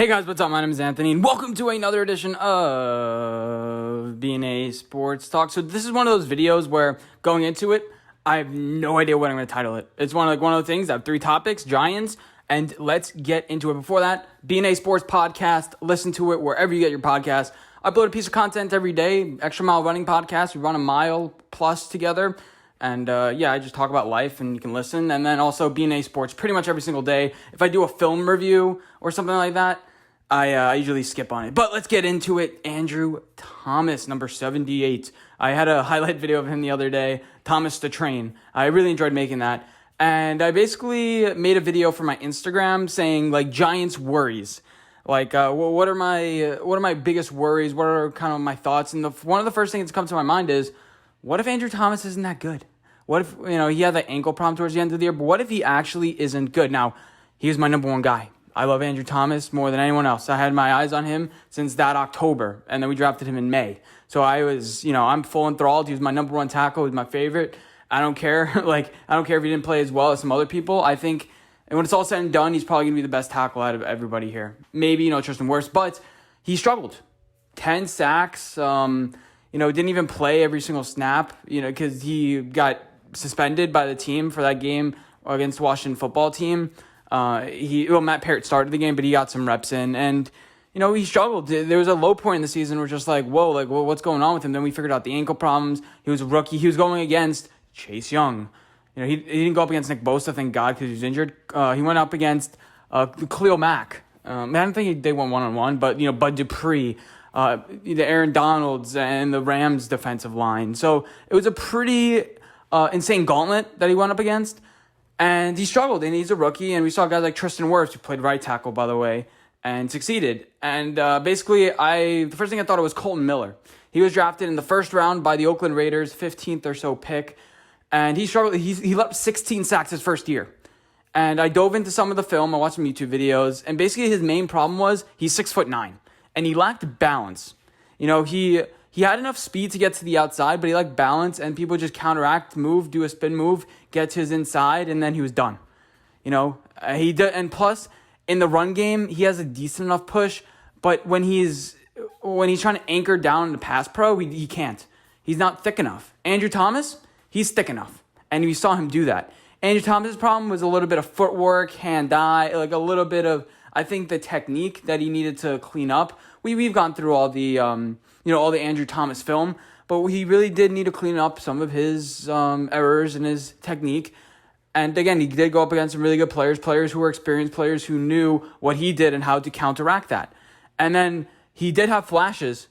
Hey guys, what's up? My name is Anthony, and welcome to another edition of BNA Sports Talk. So this is one of those videos where, going into it, I have no idea what I'm going to title it. It's one of the things. I have 3 topics, Giants, and let's get into it. Before that, BNA Sports Podcast. Listen to it wherever you get your podcast. I upload a piece of content every day. Extra Mile Running Podcast. We run a mile plus together. And I just talk about life and you can listen. And then also BNA Sports pretty much every single day. If I do a film review or something like that, I usually skip on it. But let's get into it. Andrew Thomas, number 78. I had a highlight video of him the other day, Thomas the Train. I really enjoyed making that. And I basically made a video for my Instagram saying, like, Giants worries. Like, what are my biggest worries? What are kind of my thoughts? And one of the first things that comes to my mind is, what if Andrew Thomas isn't that good? What if, he had that ankle problem towards the end of the year, but what if he actually isn't good? Now, he was my number one guy. I love Andrew Thomas more than anyone else. I had my eyes on him since that October, and then we drafted him in May. So I was, I'm full enthralled. He was my number one tackle. He was my favorite. I don't care. I don't care if he didn't play as well as some other people. I think, and when it's all said and done, he's probably going to be the best tackle out of everybody here. Maybe, Tristan Wirfs, but he struggled. 10 sacks, didn't even play every single snap, because he got suspended by the team for that game against the Washington football team. Matt Parrott started the game, but he got some reps in, and he struggled. There was a low point in the season where just like, whoa, what's going on with him? Then we figured out the ankle problems. He was a rookie. He was going against Chase Young. He didn't go up against Nick Bosa, thank God, because he was injured. He went up against Khalil Mack. I don't think they went 1-on-1, but Bud Dupree, the Aaron Donalds, and the Rams defensive line. So it was a pretty insane gauntlet that he went up against. And he struggled, and he's a rookie. And we saw guys like Tristan Wirfs, who played right tackle, by the way, and succeeded. And the first thing I thought of was Kolton Miller. He was drafted in the first round by the Oakland Raiders, 15th or so pick. And he struggled. He let up 16 sacks his first year. And I dove into some of the film. I watched some YouTube videos. And basically his main problem was he's 6'9", and he lacked balance. He had enough speed to get to the outside, but he lacked balance, and people just counteract, move, do a spin move, get to his inside, and then he was done. He did, and plus in the run game, he has a decent enough push, but when he's trying to anchor down in the pass pro, he can't. He's not thick enough. Andrew Thomas, he's thick enough, and we saw him do that. Andrew Thomas's problem was a little bit of footwork, hand-eye, like a little bit of, I think, the technique that he needed to clean up. We've gone through all the all the Andrew Thomas film, but he really did need to clean up some of his errors in his technique. And again, he did go up against some really good players who were experienced, players who knew what he did and how to counteract that. And then he did have flashes.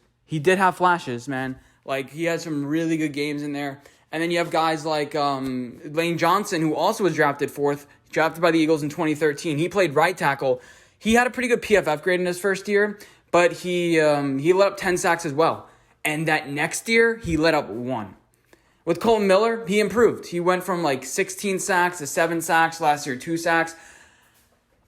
Man. Like, he had some really good games in there. And then you have guys like Lane Johnson, who also was drafted by the Eagles in 2013. He played right tackle. He had a pretty good PFF grade in his first year, but he let up 10 sacks as well. And that next year, he let up 1. With Kolton Miller, he improved. He went from like 16 sacks to 7 sacks. Last year, 2 sacks.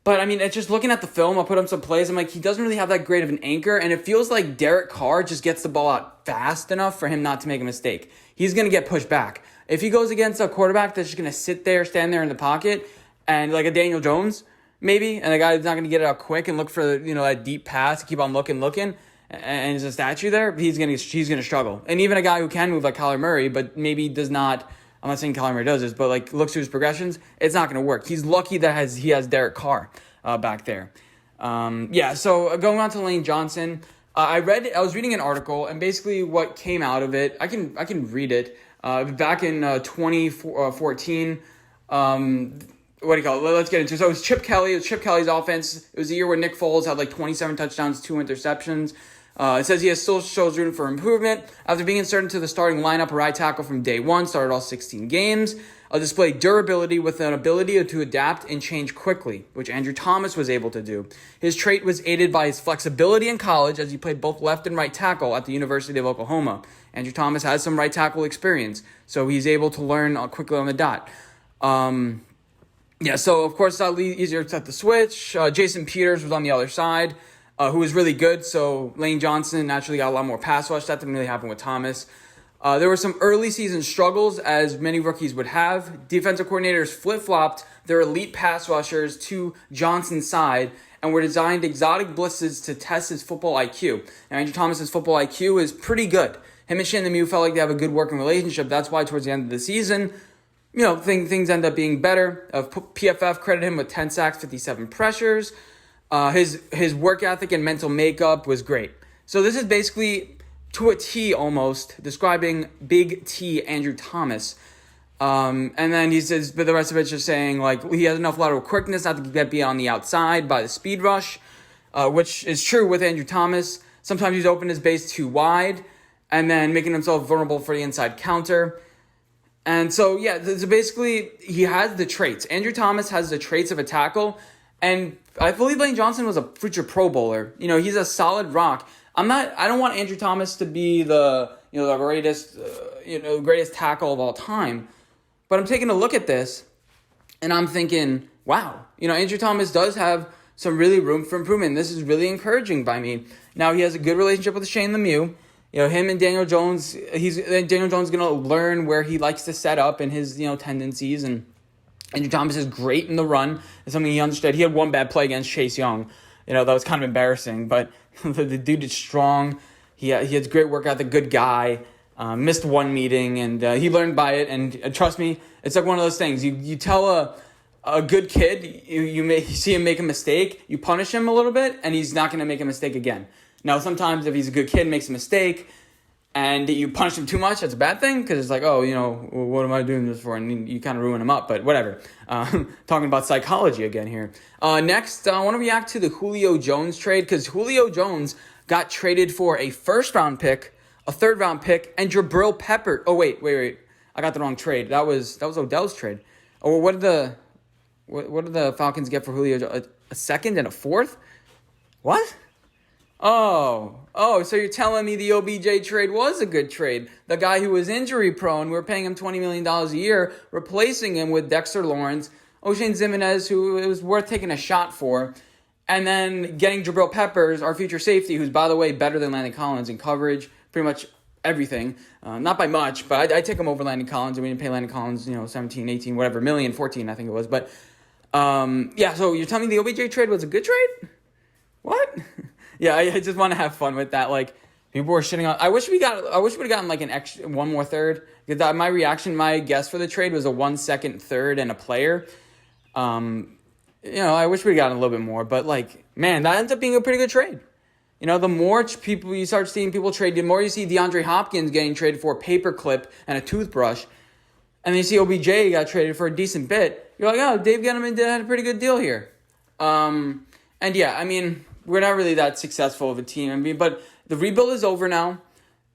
But, it's just looking at the film, I'll put him some plays. I'm like, he doesn't really have that great of an anchor. And it feels like Derek Carr just gets the ball out fast enough for him not to make a mistake. He's going to get pushed back. If he goes against a quarterback that's just going to stand there in the pocket, and like a Daniel Jones, maybe, and the guy's not going to get it out quick and look for that deep pass, keep on looking, and there's a statue there, he's going to struggle. And even a guy who can move like Kyler Murray, but maybe does not. I'm not saying Kyler Murray does this, but like looks through his progressions, it's not going to work. He's lucky that he has Derek Carr back there. So going on to Lane Johnson, I was reading an article, and basically what came out of it, I can read it. Back in 2014. What do you call it? Let's get into it. So it was Chip Kelly. It was Chip Kelly's offense. It was a year where Nick Foles had like 27 touchdowns, 2 interceptions. It says he still shows room for improvement. After being inserted into the starting lineup, a right tackle from day one, started all 16 games. Displayed durability with an ability to adapt and change quickly, which Andrew Thomas was able to do. His trait was aided by his flexibility in college, as he played both left and right tackle at the University of Oklahoma. Andrew Thomas has some right tackle experience, so he's able to learn quickly on the dot. So of course it's easier to set the switch. Jason Peters was on the other side, who was really good. So Lane Johnson naturally got a lot more pass rush. That didn't really happen with Thomas. There were some early season struggles, as many rookies would have. Defensive coordinators flip-flopped their elite pass rushers to Johnson's side, and were designed exotic blitzes to test his football IQ. Now, Andrew Thomas's football IQ is pretty good. Him and Shane Lemieux felt like they have a good working relationship. That's why towards the end of the season, things end up being better. PFF credited him with 10 sacks, 57 pressures. His work ethic and mental makeup was great. So this is basically, to a T almost, describing Big T Andrew Thomas. And then he says, but the rest of it's just saying, like, he has enough lateral quickness not to get beat on the outside by the speed rush, which is true with Andrew Thomas. Sometimes he's opened his base too wide and then making himself vulnerable for the inside counter. And so, so basically, he has the traits. Andrew Thomas has the traits of a tackle, and I believe Lane Johnson was a future Pro Bowler. He's a solid rock. I don't want Andrew Thomas to be the greatest tackle of all time, but I'm taking a look at this, and I'm thinking, wow, Andrew Thomas does have some really room for improvement. This is really encouraging by me. Now, he has a good relationship with Shane Lemieux. Him and Daniel Jones, Daniel Jones is going to learn where he likes to set up and his, tendencies. And Andrew Thomas is great in the run. It's something he understood. He had one bad play against Chase Young. That was kind of embarrassing. But the dude is strong. He has great work ethic, good guy. Missed one meeting, and he learned by it. And trust me, it's like one of those things. You tell a good kid, you see him make a mistake, you punish him a little bit, and he's not going to make a mistake again. Now, sometimes if he's a good kid, makes a mistake, and you punish him too much, that's a bad thing, because it's like, what am I doing this for? And you kind of ruin him up, but whatever. Talking about psychology again here. Next, I want to react to the Julio Jones trade, because Julio Jones got traded for a first-round pick, a third-round pick, and Jabril Peppers. Oh, wait. I got the wrong trade. That was Odell's trade. Oh, what did the Falcons get for Julio? A second and a fourth? What? Oh, so you're telling me the OBJ trade was a good trade. The guy who was injury prone, we're paying him $20 million a year, replacing him with Dexter Lawrence, Oshane Ximines, who it was worth taking a shot for, and then getting Jabril Peppers, our future safety, who's, by the way, better than Landon Collins in coverage, pretty much everything. Not by much, but I take him over Landon Collins, and we didn't pay Landon Collins, 17, 18, whatever, million, 14, I think it was. But, so you're telling me the OBJ trade was a good trade? What? Yeah, I just want to have fun with that. Like, people were shitting on. I wish we'd have gotten like an extra one more third. Because my guess for the trade was a 1 second third and a player. I wish we'd gotten a little bit more. But like, man, that ends up being a pretty good trade. The more people you start seeing people trade, the more you see DeAndre Hopkins getting traded for a paperclip and a toothbrush, and then you see OBJ got traded for a decent bit. You're like, oh, Dave Gettleman had a pretty good deal here. We're not really that successful of a team. But the rebuild is over now,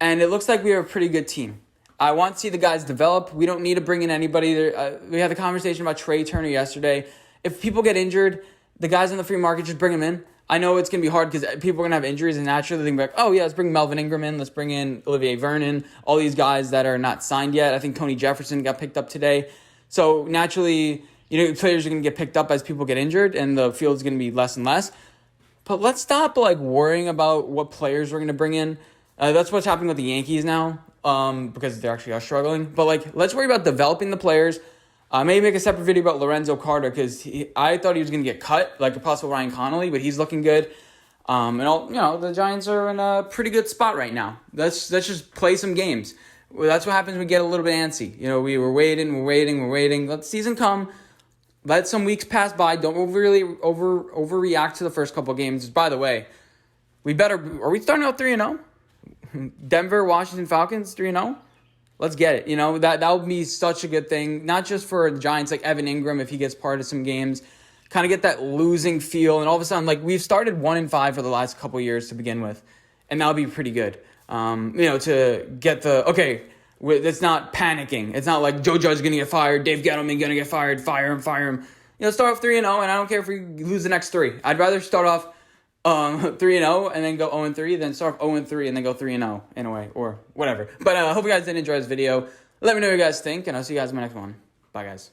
and it looks like we have a pretty good team. I want to see the guys develop. We don't need to bring in anybody. We had a conversation about Trey Turner yesterday. If people get injured, the guys on the free market, just bring them in. I know it's going to be hard because people are going to have injuries, and naturally they're going to be like, let's bring Melvin Ingram in. Let's bring in Olivier Vernon. All these guys that are not signed yet. I think Tony Jefferson got picked up today. So naturally, players are going to get picked up as people get injured, and the field's going to be less and less. But let's stop worrying about what players we're going to bring in. That's what's happening with the Yankees now because they actually are struggling. But let's worry about developing the players. Maybe make a separate video about Lorenzo Carter because I thought he was going to get cut like a possible Ryan Connolly, but he's looking good. The Giants are in a pretty good spot right now. Let's just play some games. Well, that's what happens when we get a little bit antsy. We were waiting. Let the season come. Let some weeks pass by. Don't overreact to the first couple of games. By the way, are we starting out 3-0? Denver, Washington Falcons, 3-0? Let's get it. That would be such a good thing. Not just for the Giants, like Evan Ingram, if he gets part of some games. Kind of get that losing feel. And all of a sudden, we've started 1-5 for the last couple of years to begin with. And that would be pretty good. To get it's not panicking. It's not like Joe Judge going to get fired, Dave Gettleman going to get fired, fire him. Start off 3-0, and I don't care if we lose the next three. I'd rather start off 3-0 and then go 0-3 than start off 0-3 and then go 3-0 in a way, or whatever. But I hope you guys did enjoy this video. Let me know what you guys think, and I'll see you guys in my next one. Bye, guys.